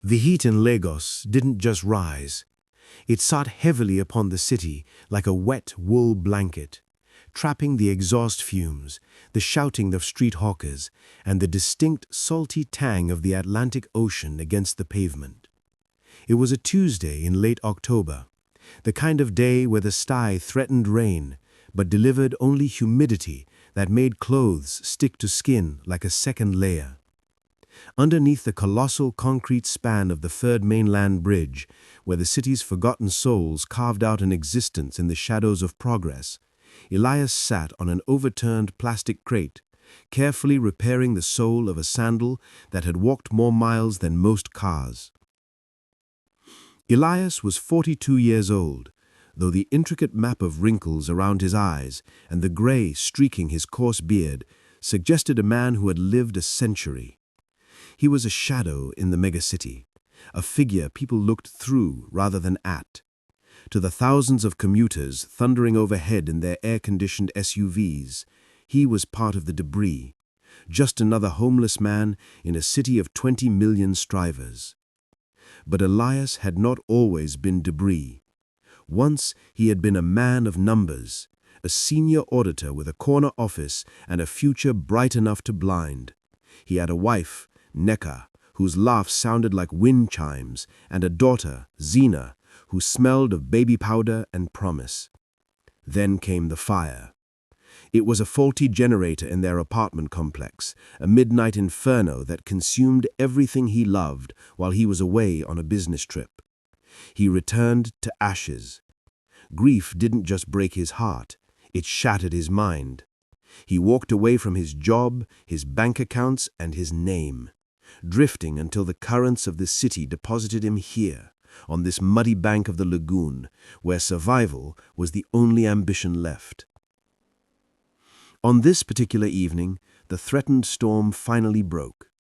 The heat in Lagos didn't just rise. It sat heavily upon the city like a wet wool blanket, trapping the exhaust fumes, the shouting of street hawkers, and the distinct salty tang of the Atlantic Ocean against the pavement. It was a Tuesday in late October, the kind of day where the sky threatened rain, but delivered only humidity that made clothes stick to skin like a second layer. Underneath the colossal concrete span of the Third Mainland Bridge, where the city's forgotten souls carved out an existence in the shadows of progress, Elias sat on an overturned plastic crate, carefully repairing the sole of a sandal that had walked more miles than most cars. Elias was 42 years old, though the intricate map of wrinkles around his eyes and the gray streaking his coarse beard suggested a man who had lived a century. He was a shadow in the megacity, a figure people looked through rather than at. To the thousands of commuters thundering overhead in their air-conditioned SUVs, he was part of the debris, just another homeless man in a city of 20 million strivers. But Elias had not always been debris. Once he had been a man of numbers, a senior auditor with a corner office and a future bright enough to blind. He had a wife, Neka, whose laugh sounded like wind chimes, and a daughter, Zina, who smelled of baby powder and promise. Then came the fire. It was a faulty generator in their apartment complex, a midnight inferno that consumed everything he loved while he was away on a business trip. He returned to ashes. Grief didn't just break his heart, it shattered his mind. He walked away from his job, his bank accounts, and his name, drifting until the currents of the city deposited him here, on this muddy bank of the lagoon, where survival was the only ambition left. On this particular evening, the threatened storm finally broke.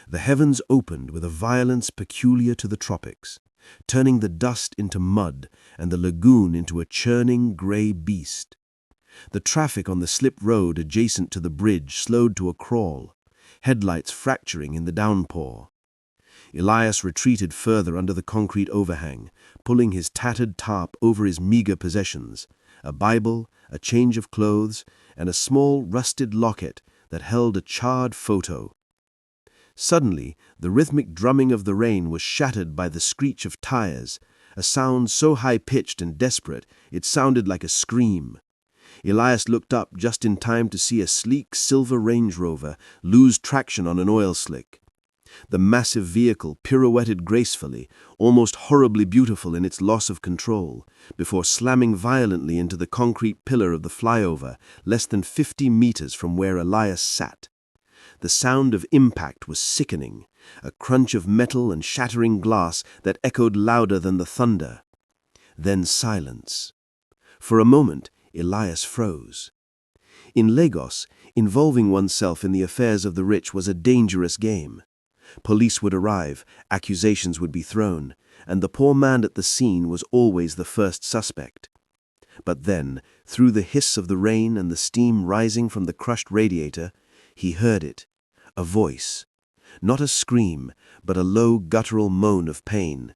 The heavens opened with a violence peculiar to the tropics, turning the dust into mud and the lagoon into a churning gray beast. The traffic on the slip road adjacent to the bridge slowed to a crawl, headlights fracturing in the downpour. Elias retreated further under the concrete overhang, pulling his tattered tarp over his meager possessions, a Bible, a change of clothes, and a small rusted locket that held a charred photo. Suddenly, the rhythmic drumming of the rain was shattered by the screech of tires, a sound so high-pitched and desperate it sounded like a scream. Elias looked up just in time to see a sleek silver Range Rover lose traction on an oil slick. The massive vehicle pirouetted gracefully, almost horribly beautiful in its loss of control, before slamming violently into the concrete pillar of the flyover less than 50 meters from where Elias sat. The sound of impact was sickening, a crunch of metal and shattering glass that echoed louder than the thunder. Then silence. For a moment, Elias froze. In Lagos, involving oneself in the affairs of the rich was a dangerous game. Police would arrive, accusations would be thrown, and the poor man at the scene was always the first suspect. But then, through the hiss of the rain and the steam rising from the crushed radiator, he heard it, a voice. Not a scream, but a low guttural moan of pain.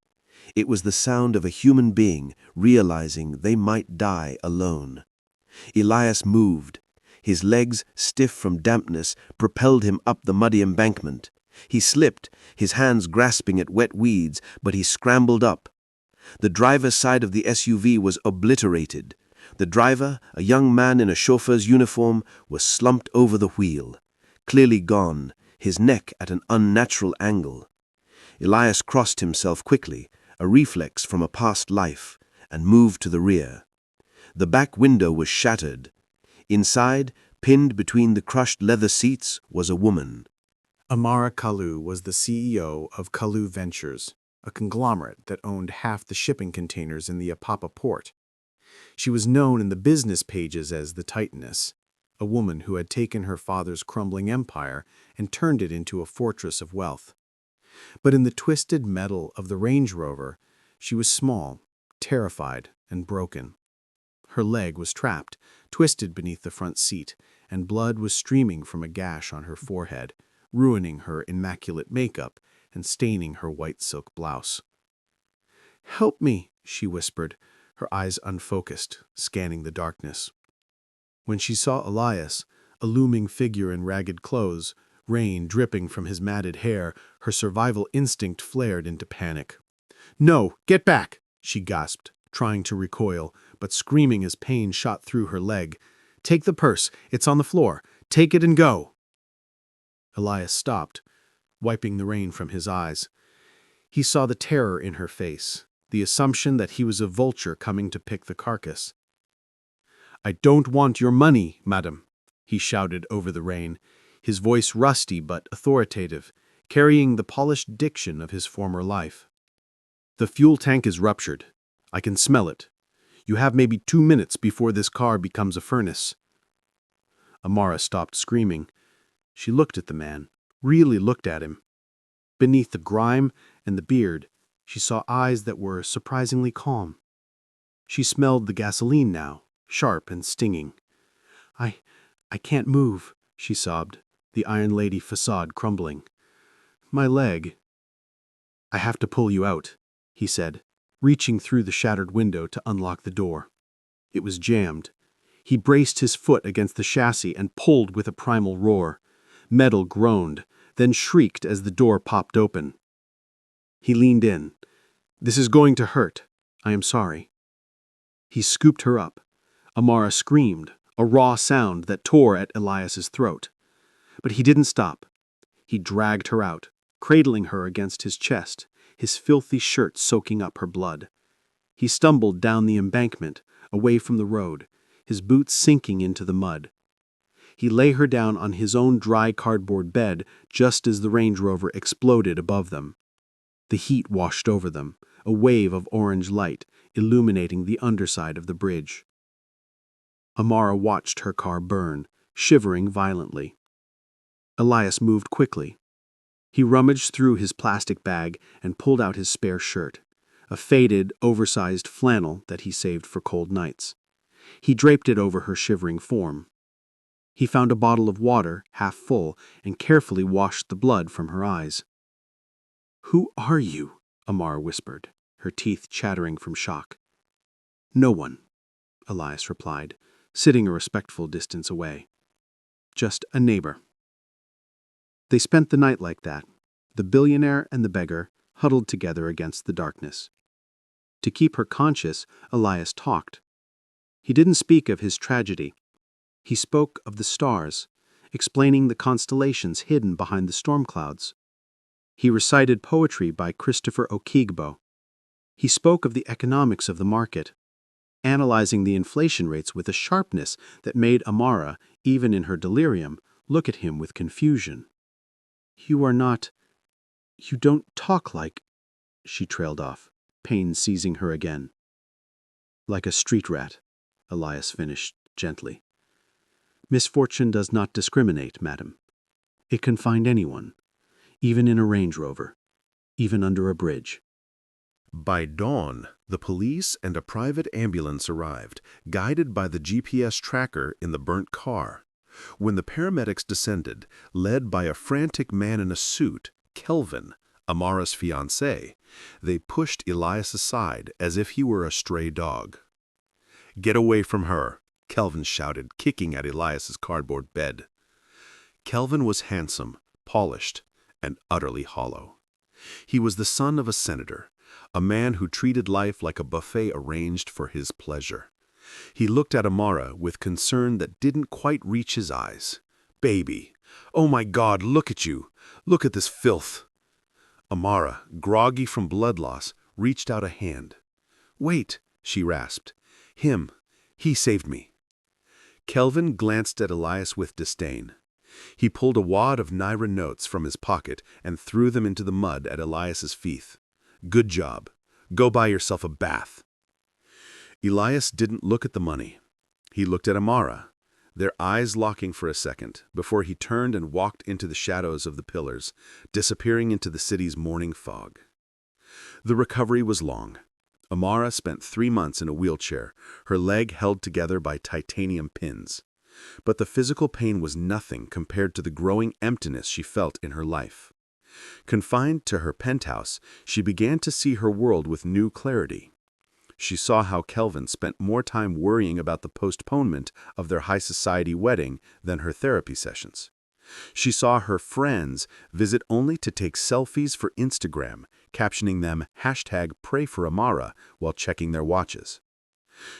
It was the sound of a human being realizing they might die alone. Elias moved. His legs, stiff from dampness, propelled him up the muddy embankment. He slipped, his hands grasping at wet weeds, but he scrambled up. The driver's side of the SUV was obliterated. The driver, a young man in a chauffeur's uniform, was slumped over the wheel, clearly gone, his neck at an unnatural angle. Elias crossed himself quickly, a reflex from a past life, and moved to the rear. The back window was shattered. Inside, pinned between the crushed leather seats, was a woman. Amara was the CEO of Kalu Ventures, a conglomerate that owned half the shipping containers in the Apapa port. She was known in the business pages as the Titaness, a woman who had taken her father's crumbling empire and turned it into a fortress of wealth. But in the twisted metal of the Range Rover, she was small, terrified, and broken. Her leg was trapped, twisted beneath the front seat, and blood was streaming from a gash on her forehead, ruining her immaculate makeup and staining her white silk blouse. "Help me," she whispered, her eyes unfocused, scanning the darkness. When she saw Elias, a looming figure in ragged clothes, rain dripping from his matted hair, her survival instinct flared into panic. "No, get back!" she gasped, trying to recoil, but screaming as pain shot through her leg. "Take the purse. It's on the floor. Take it and go." Elias stopped, wiping the rain from his eyes. He saw the terror in her face, the assumption that he was a vulture coming to pick the carcass. "I don't want your money, madam," he shouted over the rain, his voice rusty but authoritative, carrying the polished diction of his former life. "The fuel tank is ruptured. I can smell it. You have maybe 2 minutes before this car becomes a furnace." Amara stopped screaming. She looked at the man, really looked at him. Beneath the grime and the beard, she saw eyes that were surprisingly calm. She smelled the gasoline now, sharp and stinging. I can't move," she sobbed, the Iron Lady facade crumbling. "My leg." "I have to pull you out," he said, reaching through the shattered window to unlock the door. It was jammed. He braced his foot against the chassis and pulled with a primal roar. Metal groaned, then shrieked as the door popped open. He leaned in. "This is going to hurt. I am sorry." He scooped her up. Amara screamed, a raw sound that tore at Elias's throat. But he didn't stop. He dragged her out, cradling her against his chest, his filthy shirt soaking up her blood. He stumbled down the embankment, away from the road, his boots sinking into the mud. He lay her down on his own dry cardboard bed just as the Range Rover exploded above them. The heat washed over them, a wave of orange light illuminating the underside of the bridge. Amara watched her car burn, shivering violently. Elias moved quickly. He rummaged through his plastic bag and pulled out his spare shirt, a faded, oversized flannel that he saved for cold nights. He draped it over her shivering form. He found a bottle of water, half full, and carefully washed the blood from her eyes. "Who are you?" Amara whispered, her teeth chattering from shock. "No one," Elias replied, sitting a respectful distance away. "Just a neighbor." They spent the night like that, the billionaire and the beggar huddled together against the darkness. To keep her conscious, Elias talked. He didn't speak of his tragedy. He spoke of the stars, explaining the constellations hidden behind the storm clouds. He recited poetry by Christopher Okigbo. He spoke of the economics of the market, analyzing the inflation rates with a sharpness that made Amara, even in her delirium, look at him with confusion. You don't talk like," she trailed off, pain seizing her again. "Like a street rat," Elias finished gently. "Misfortune does not discriminate, madam. It can find anyone, even in a Range Rover, even under a bridge." By dawn, the police and a private ambulance arrived, guided by the GPS tracker in the burnt car. When the paramedics descended, led by a frantic man in a suit, Kelvin, Amara's fiancé, they pushed Elias aside as if he were a stray dog. "Get away from her," Kelvin shouted, kicking at Elias's cardboard bed. Kelvin was handsome, polished, and utterly hollow. He was the son of a senator, a man who treated life like a buffet arranged for his pleasure. He looked at Amara with concern that didn't quite reach his eyes. "Baby, oh my God, look at you. Look at this filth." Amara, groggy from blood loss, reached out a hand. "Wait," she rasped. He saved me." Kelvin glanced at Elias with disdain. He pulled a wad of Naira notes from his pocket and threw them into the mud at Elias's feet. "Good job. Go buy yourself a bath." Elias didn't look at the money. He looked at Amara, their eyes locking for a second, before he turned and walked into the shadows of the pillars, disappearing into the city's morning fog. The recovery was long. Amara spent 3 months in a wheelchair, her leg held together by titanium pins. But the physical pain was nothing compared to the growing emptiness she felt in her life. Confined to her penthouse, she began to see her world with new clarity. She saw how Kelvin spent more time worrying about the postponement of their high society wedding than her therapy sessions. She saw her friends visit only to take selfies for Instagram, captioning them #PrayForAmara while checking their watches.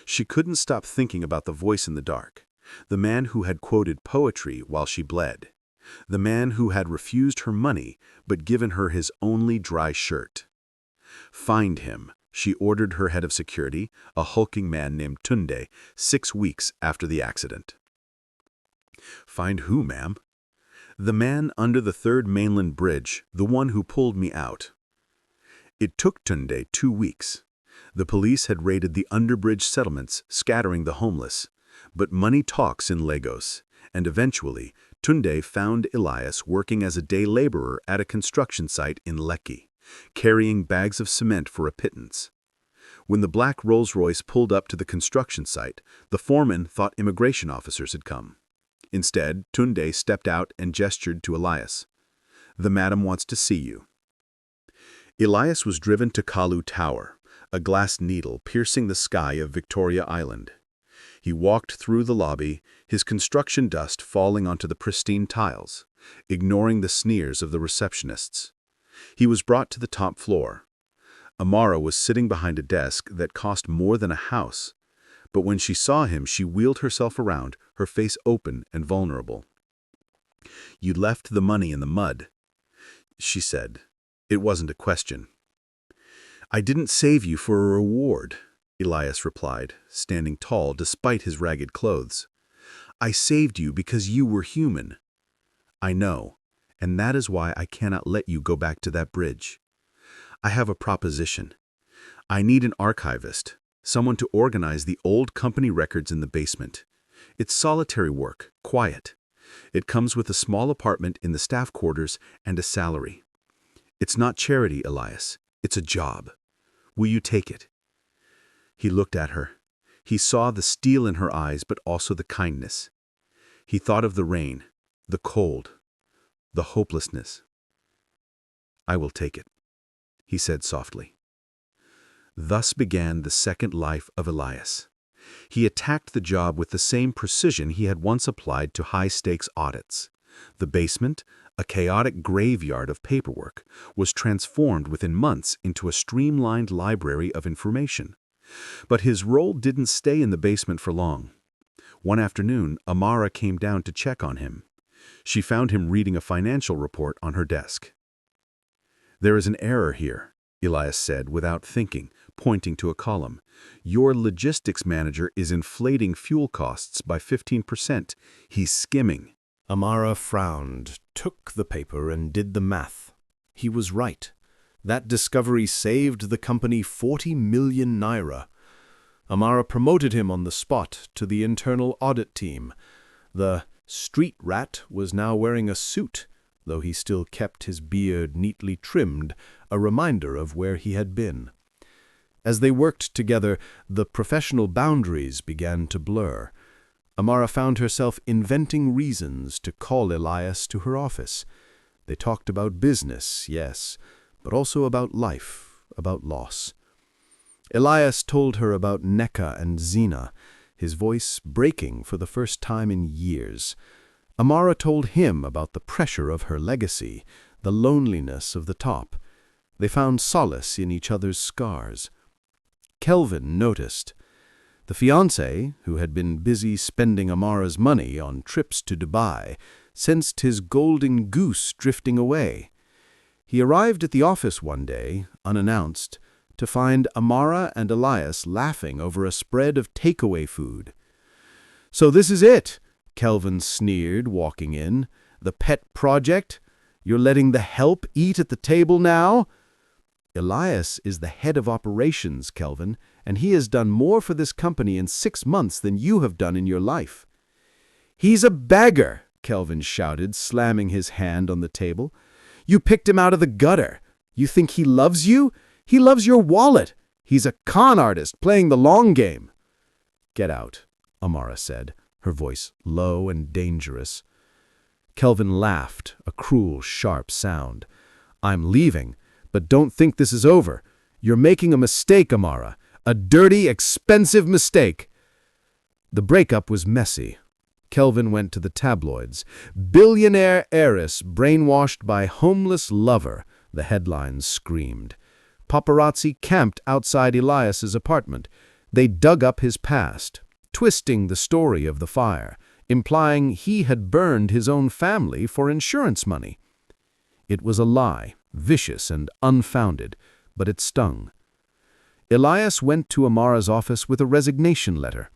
She couldn't stop thinking about the voice in the dark, the man who had quoted poetry while she bled, the man who had refused her money but given her his only dry shirt. Find him, she ordered her head of security, a hulking man named Tunde, 6 weeks after the accident. Find who, ma'am? The man under the 3rd mainland bridge, the one who pulled me out. It took Tunde 2 weeks. The police had raided the underbridge settlements, scattering the homeless. But money talks in Lagos, and eventually, Tunde found Elias working as a day laborer at a construction site in Lekki, carrying bags of cement for a pittance. When the black Rolls-Royce pulled up to the construction site, the foreman thought immigration officers had come. Instead, Tunde stepped out and gestured to Elias. "The madam wants to see you." Elias was driven to Kalu Tower, a glass needle piercing the sky of Victoria Island. He walked through the lobby, his construction dust falling onto the pristine tiles, ignoring the sneers of the receptionists. He was brought to the top floor. Amara was sitting behind a desk that cost more than a house. But when she saw him, she wheeled herself around, her face open and vulnerable. "You left the money in the mud," she said. It wasn't a question. "I didn't save you for a reward," Elias replied, standing tall despite his ragged clothes. "I saved you because you were human." "I know, and that is why I cannot let you go back to that bridge. I have a proposition. I need an archivist, someone to organize the old company records in the basement. It's solitary work, quiet. It comes with a small apartment in the staff quarters and a salary. It's not charity, Elias. It's a job. Will you take it?" He looked at her. He saw the steel in her eyes, but also the kindness. He thought of the rain, the cold, the hopelessness. "I will take it," he said softly. Thus began the second life of Elias. He attacked the job with the same precision he had once applied to high-stakes audits. The basement, a chaotic graveyard of paperwork, was transformed within months into a streamlined library of information. But his role didn't stay in the basement for long. One afternoon, Amara came down to check on him. She found him reading a financial report on her desk. "There is an error here," Elias said without thinking, pointing to a column. "Your logistics manager is inflating fuel costs by 15%. He's skimming." Amara frowned, took the paper and did the math. He was right. That discovery saved the company 40 million naira. Amara promoted him on the spot to the internal audit team. The street rat was now wearing a suit, though he still kept his beard neatly trimmed, a reminder of where he had been. As they worked together, the professional boundaries began to blur. Amara found herself inventing reasons to call Elias to her office. They talked about business, yes, but also about life, about loss. Elias told her about Neka and Zina, his voice breaking for the first time in years. Amara told him about the pressure of her legacy, the loneliness of the top. They found solace in each other's scars. Kelvin noticed. The fiancé, who had been busy spending Amara's money on trips to Dubai, sensed his golden goose drifting away. He arrived at the office one day, unannounced, to find Amara and Elias laughing over a spread of takeaway food. "So this is it," Kelvin sneered, walking in. "The pet project? You're letting the help eat at the table now?" "Elias is the head of operations, Kelvin, and he has done more for this company in 6 months than you have done in your life." "He's a beggar," Kelvin shouted, slamming his hand on the table. "You picked him out of the gutter. You think he loves you? He loves your wallet. He's a con artist playing the long game." "Get out," Amara said, her voice low and dangerous. Kelvin laughed, a cruel, sharp sound. I'm leaving, but don't think this is over. You're making a mistake, Amara. A dirty, expensive mistake." The breakup was messy. Kelvin went to the tabloids. "Billionaire heiress brainwashed by homeless lover," the headlines screamed. Paparazzi camped outside Elias's apartment. They dug up his past, twisting the story of the fire, implying he had burned his own family for insurance money. It was a lie, vicious and unfounded, but it stung. Elias went to Amara's office with a resignation letter.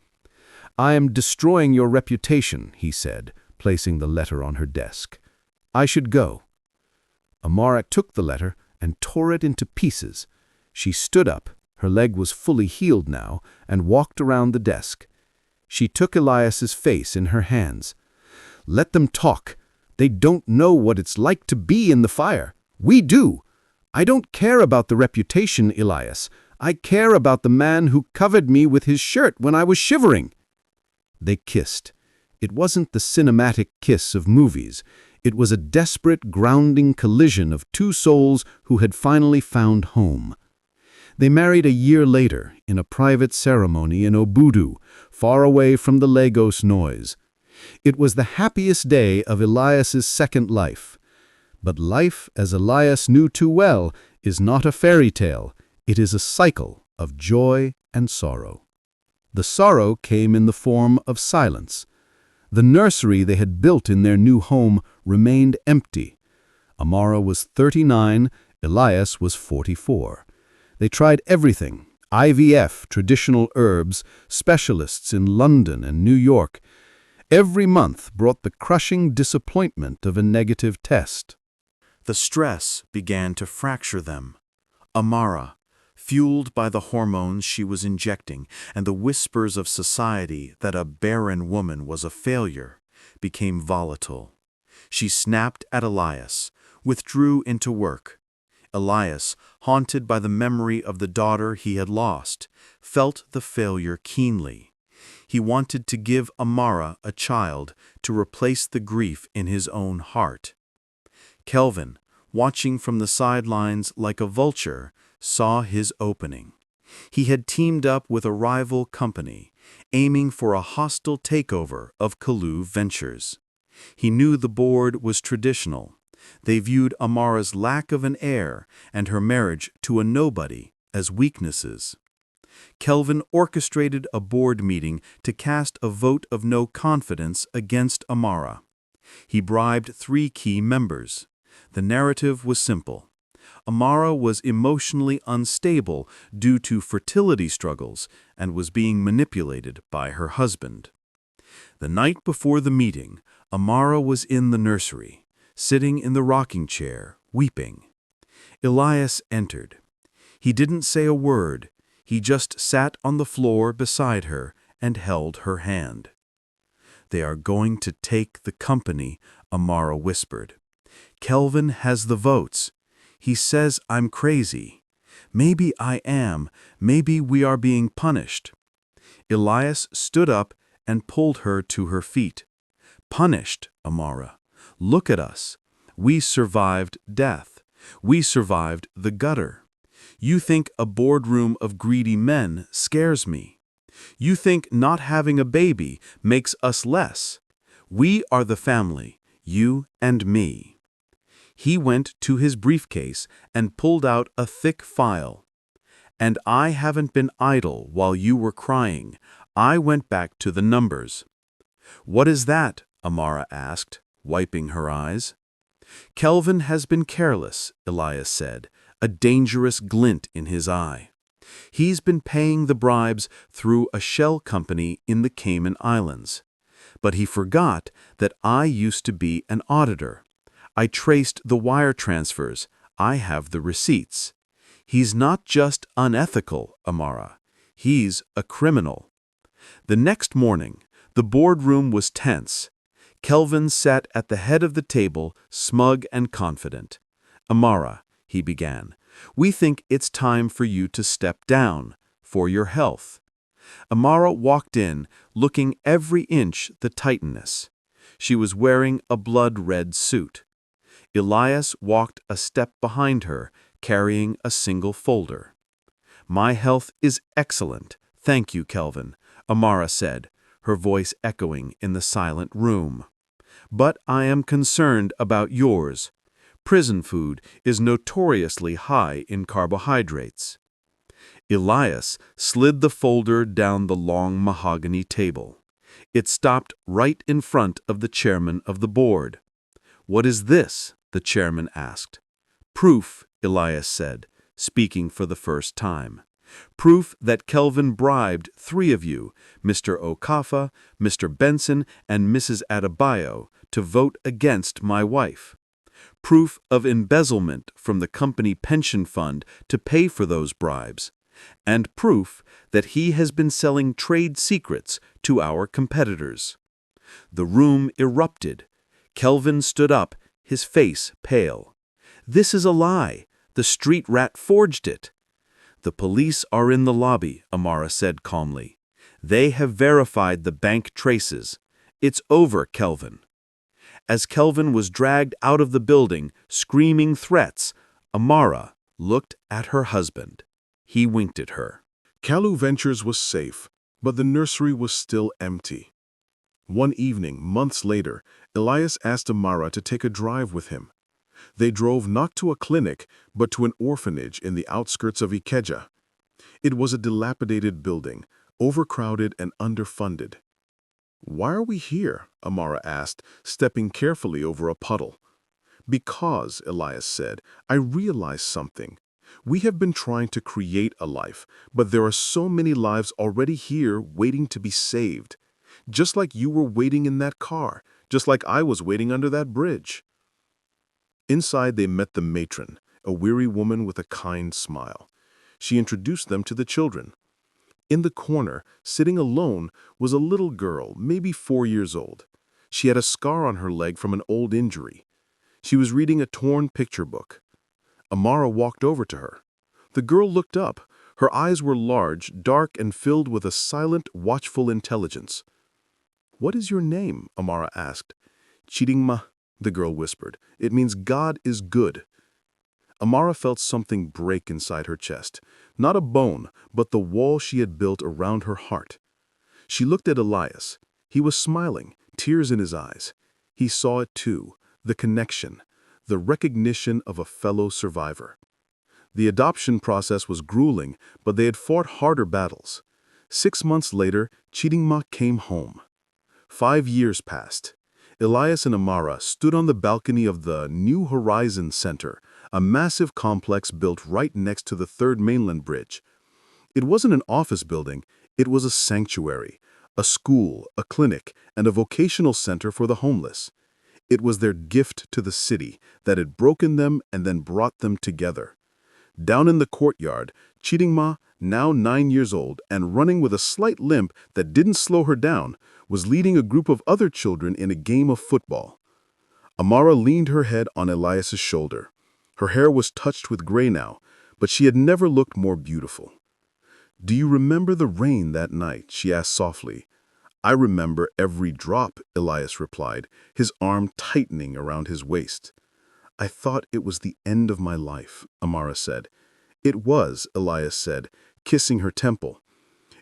"I am destroying your reputation," he said, placing the letter on her desk. "I should go." Amara took the letter and tore it into pieces. She stood up, her leg was fully healed now, and walked around the desk. She took Elias's face in her hands. "Let them talk. They don't know what it's like to be in the fire. We do. I don't care about the reputation, Elias. I care about the man who covered me with his shirt when I was shivering." They kissed. It wasn't the cinematic kiss of movies. It was a desperate, grounding collision of two souls who had finally found home. They married a year later in a private ceremony in Obudu, far away from the Lagos noise. It was the happiest day of Elias's second life. But life, as Elias knew too well, is not a fairy tale. It is a cycle of joy and sorrow. The sorrow came in the form of silence. The nursery they had built in their new home remained empty. Amara was 39, Elias was 44. They tried everything: IVF, traditional herbs, specialists in London and New York. Every month brought the crushing disappointment of a negative test. The stress began to fracture them. Amara, fueled by the hormones she was injecting and the whispers of society that a barren woman was a failure, became volatile. She snapped at Elias, withdrew into work. Elias, haunted by the memory of the daughter he had lost, felt the failure keenly. He wanted to give Amara a child to replace the grief in his own heart. Kelvin, watching from the sidelines like a vulture, saw his opening. He had teamed up with a rival company, aiming for a hostile takeover of Kalu Ventures. He knew the board was traditional. They viewed Amara's lack of an heir and her marriage to a nobody as weaknesses. Kelvin orchestrated a board meeting to cast a vote of no confidence against Amara. He bribed 3 key members. The narrative was simple. Amara was emotionally unstable due to fertility struggles and was being manipulated by her husband. The night before the meeting, Amara was in the nursery, sitting in the rocking chair, weeping. Elias entered. He didn't say a word. He just sat on the floor beside her and held her hand. "They are going to take the company," Amara whispered. "Kelvin has the votes. He says I'm crazy. Maybe I am. Maybe we are being punished." Elias stood up and pulled her to her feet. "Punished, Amara. Look at us. We survived death. We survived the gutter. You think a boardroom of greedy men scares me. You think not having a baby makes us less. We are the family, you and me." He went to his briefcase and pulled out a thick file. "And I haven't been idle while you were crying. I went back to the numbers." "What is that?" Amara asked, wiping her eyes. "Kelvin has been careless," Elias said, a dangerous glint in his eye. "He's been paying the bribes through a shell company in the Cayman Islands. But he forgot that I used to be an auditor. I traced the wire transfers. I have the receipts. He's not just unethical, Amara. He's a criminal." The next morning, the boardroom was tense. Kelvin sat at the head of the table, smug and confident. "Amara," he began, "we think it's time for you to step down, for your health." Amara walked in, looking every inch the Titaness. She was wearing a blood-red suit. Elias walked a step behind her, carrying a single folder. "My health is excellent, thank you, Kelvin," Amara said, her voice echoing in the silent room. "But I am concerned about yours. Prison food is notoriously high in carbohydrates." Elias slid the folder down the long mahogany table. It stopped right in front of the chairman of the board. "What is this?" the chairman asked. "Proof," Elias said, speaking for the first time. "Proof that Kelvin bribed 3 of you, Mr. Okafa, Mr. Benson, and Mrs. Adebayo, to vote against my wife. Proof of embezzlement from the company pension fund to pay for those bribes. And proof that he has been selling trade secrets to our competitors." The room erupted. Kelvin stood up, his face pale. "This is a lie. The street rat forged it." "The police are in the lobby," Amara said calmly. "They have verified the bank traces. It's over, Kelvin." As Kelvin was dragged out of the building, screaming threats, Amara looked at her husband. He winked at her. Kalu Ventures was safe, but the nursery was still empty. One evening, months later, Elias asked Amara to take a drive with him. They drove not to a clinic, but to an orphanage in the outskirts of Ikeja. It was a dilapidated building, overcrowded and underfunded. "Why are we here?" Amara asked, stepping carefully over a puddle. "Because," Elias said, "I realized something. We have been trying to create a life, but there are so many lives already here waiting to be saved. Just like you were waiting in that car, just like I was waiting under that bridge." Inside they met the matron, a weary woman with a kind smile. She introduced them to the children. In the corner, sitting alone, was a little girl, maybe 4 years old. She had a scar on her leg from an old injury. She was reading a torn picture book. Amara walked over to her. The girl looked up. Her eyes were large, dark, and filled with a silent, watchful intelligence. "What is your name?" Amara asked. "Chidingma," the girl whispered. "It means God is good." Amara felt something break inside her chest. Not a bone, but the wall she had built around her heart. She looked at Elias. He was smiling, tears in his eyes. He saw it too, the connection, the recognition of a fellow survivor. The adoption process was grueling, but they had fought harder battles. 6 months later, Chidingma came home. 5 years passed. Elias and Amara stood on the balcony of the New Horizon Center, a massive complex built right next to the Third Mainland Bridge. It wasn't an office building, it was a sanctuary, a school, a clinic, and a vocational center for the homeless. It was their gift to the city that had broken them and then brought them together. Down in the courtyard, Chidingma, now 9 years old and running with a slight limp that didn't slow her down, was leading a group of other children in a game of football. Amara leaned her head on Elias's shoulder. Her hair was touched with gray now, but she had never looked more beautiful. "Do you remember the rain that night?" she asked softly. "I remember every drop," Elias replied, his arm tightening around his waist. "I thought it was the end of my life," Amara said. "It was," Elias said, kissing her temple.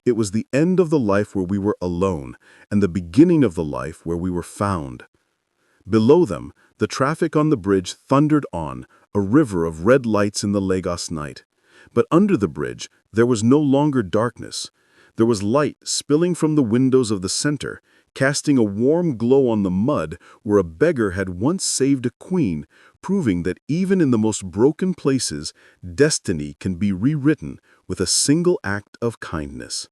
"It was the end of the life where we were alone, and the beginning of the life where we were found." Below them, the traffic on the bridge thundered on, a river of red lights in the Lagos night. But under the bridge, there was no longer darkness. There was light spilling from the windows of the center, casting a warm glow on the mud where a beggar had once saved a queen, proving that even in the most broken places, destiny can be rewritten with a single act of kindness.